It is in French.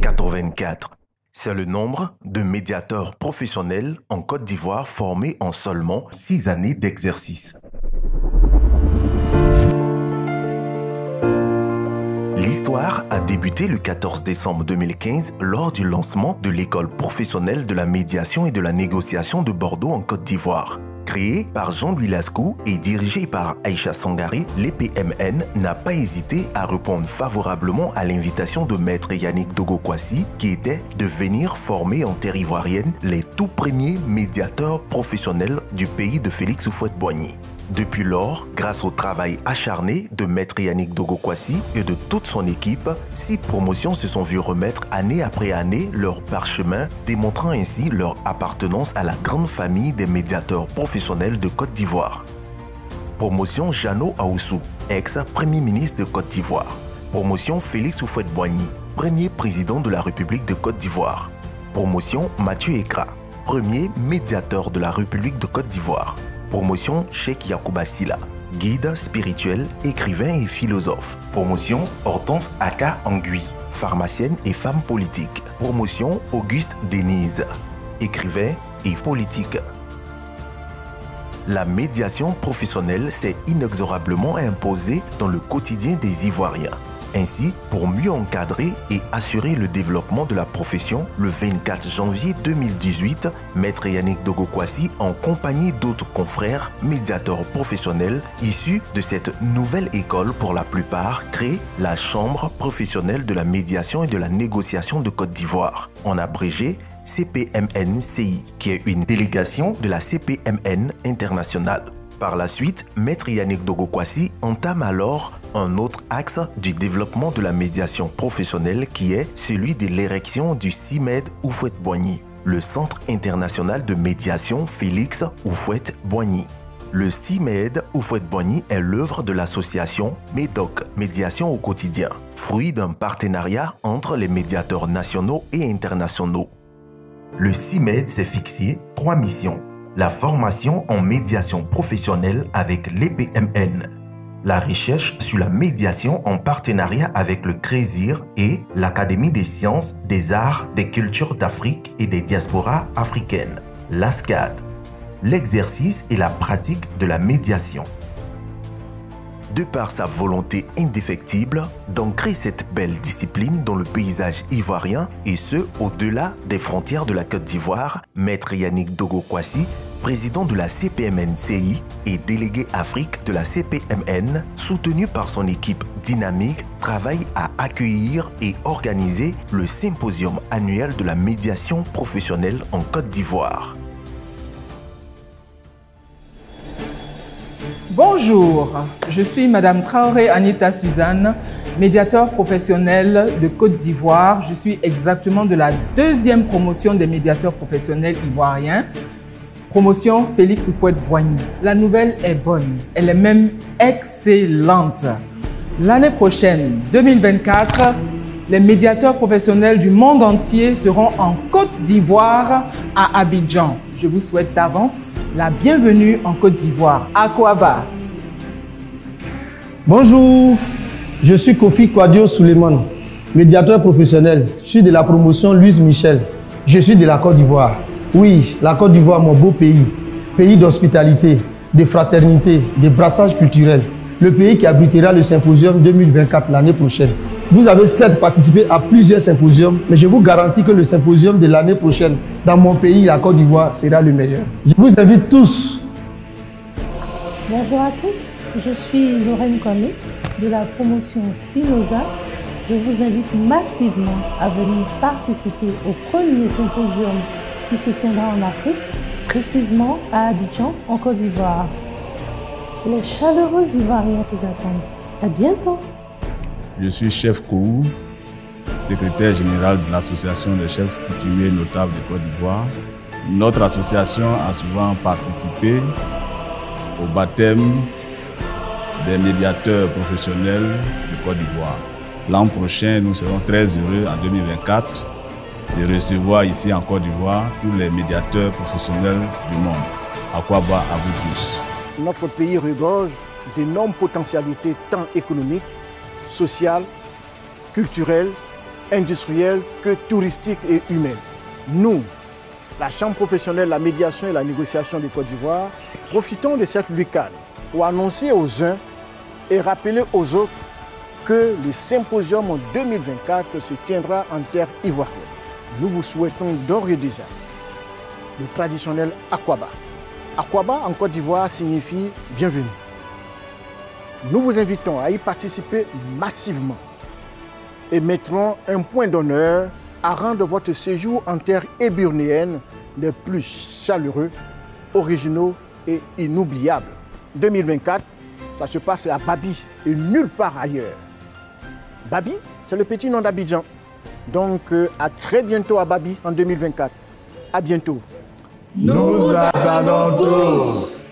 84. C'est le nombre de médiateurs professionnels en Côte d'Ivoire formés en seulement 6 années d'exercice. L'histoire a débuté le 14 décembre 2015 lors du lancement de l'école professionnelle de la médiation et de la négociation de Bordeaux en Côte d'Ivoire. Créée par Jean-Louis Lascaux et dirigée par Aïcha Sangaré, l'EPMN n'a pas hésité à répondre favorablement à l'invitation de Maître Yannick Dogo Kwasi, qui était de venir former en terre ivoirienne les tout premiers médiateurs professionnels du pays de Félix Houphouët-Boigny. Depuis lors, grâce au travail acharné de Maître Yannick Dogo Kwasi et de toute son équipe, 6 promotions se sont vues remettre année après année leur parchemin, démontrant ainsi leur appartenance à la grande famille des médiateurs professionnels de Côte d'Ivoire. Promotion Jeannot Ahoussou, ex-premier ministre de Côte d'Ivoire. Promotion Félix Houphouët-Boigny, premier président de la République de Côte d'Ivoire. Promotion Mathieu Ekra, premier médiateur de la République de Côte d'Ivoire. Promotion Cheikh Yacouba Silla, guide spirituel, écrivain et philosophe. Promotion Hortense Aka Angui, pharmacienne et femme politique. Promotion Auguste Denise, écrivain et politique. La médiation professionnelle s'est inexorablement imposée dans le quotidien des Ivoiriens. Ainsi, pour mieux encadrer et assurer le développement de la profession, le 24 janvier 2018, Maître Yannick Dogo Kwasi, en compagnie d'autres confrères médiateurs professionnels issus de cette nouvelle école pour la plupart, crée la Chambre professionnelle de la médiation et de la négociation de Côte d'Ivoire, en abrégé CPMN-CI, qui est une délégation de la CPMN internationale. Par la suite, Maître Yannick Dogo Kwasi entame alors un autre axe du développement de la médiation professionnelle qui est celui de l'érection du CIMED Houphouët-Boigny, le Centre international de médiation Félix Houphouët-Boigny. Le CIMED Houphouët-Boigny est l'œuvre de l'association MEDOC, Médiation au quotidien, fruit d'un partenariat entre les médiateurs nationaux et internationaux. Le CIMED s'est fixé 3 missions. La formation en médiation professionnelle avec l'EPMN, la recherche sur la médiation en partenariat avec le CRESIR et l'Académie des sciences, des arts, des cultures d'Afrique et des diasporas africaines, l'ASCAD, l'exercice et la pratique de la médiation. De par sa volonté indéfectible d'ancrer cette belle discipline dans le paysage ivoirien et ce, au-delà des frontières de la Côte d'Ivoire, Maître Yannick Dogo Kwasi, président de la CPMN-CI et délégué Afrique de la CPMN, soutenu par son équipe dynamique, travaille à accueillir et organiser le symposium annuel de la médiation professionnelle en Côte d'Ivoire. Bonjour, je suis Madame Traoré Anita Suzanne, médiateur professionnel de Côte d'Ivoire. Je suis exactement de la 2e promotion des médiateurs professionnels ivoiriens, promotion Félix Houphouët-Boigny. La nouvelle est bonne, elle est même excellente. L'année prochaine, 2024, les médiateurs professionnels du monde entier seront en Côte d'Ivoire à Abidjan. Je vous souhaite d'avance la bienvenue en Côte d'Ivoire. Akwaba. Bonjour, je suis Kofi Kwadio Suleiman, médiateur professionnel. Je suis de la promotion Louise Michel. Je suis de la Côte d'Ivoire. Oui, la Côte d'Ivoire, mon beau pays. Pays d'hospitalité, de fraternité, de brassage culturel. Le pays qui abritera le symposium 2024 l'année prochaine. Vous avez certes participé à plusieurs symposiums, mais je vous garantis que le symposium de l'année prochaine, dans mon pays, la Côte d'Ivoire, sera le meilleur. Je vous invite tous. Bonjour à tous, je suis Lorraine Kwame de la promotion Spinoza. Je vous invite massivement à venir participer au premier symposium qui se tiendra en Afrique, précisément à Abidjan, en Côte d'Ivoire. Les chaleureux Ivoiriens vous attendent. À bientôt. Je suis chef Kou, secrétaire général de l'association des chefs coutumiers notables de Côte d'Ivoire. Notre association a souvent participé au baptême des médiateurs professionnels de Côte d'Ivoire. L'an prochain, nous serons très heureux, en 2024, de recevoir ici en Côte d'Ivoire tous les médiateurs professionnels du monde. Akwaba à vous tous. Notre pays regorge d'énormes potentialités tant économiques, sociales, culturelles, industrielles que touristiques et humaines. Nous, la Chambre professionnelle, la médiation et la négociation de Côte d'Ivoire, profitons de cette lucane pour annoncer aux uns et rappeler aux autres que le symposium en 2024 se tiendra en terre ivoirienne. Nous vous souhaitons d'ores et déjà le traditionnel Akwaba. Akwaba en Côte d'Ivoire signifie bienvenue. Nous vous invitons à y participer massivement et mettrons un point d'honneur à rendre votre séjour en terre éburnéenne des plus chaleureux, originaux et inoubliables. 2024, ça se passe à Babi et nulle part ailleurs. Babi, c'est le petit nom d'Abidjan. Donc à très bientôt à Babi en 2024. À bientôt. Nous attendons tous.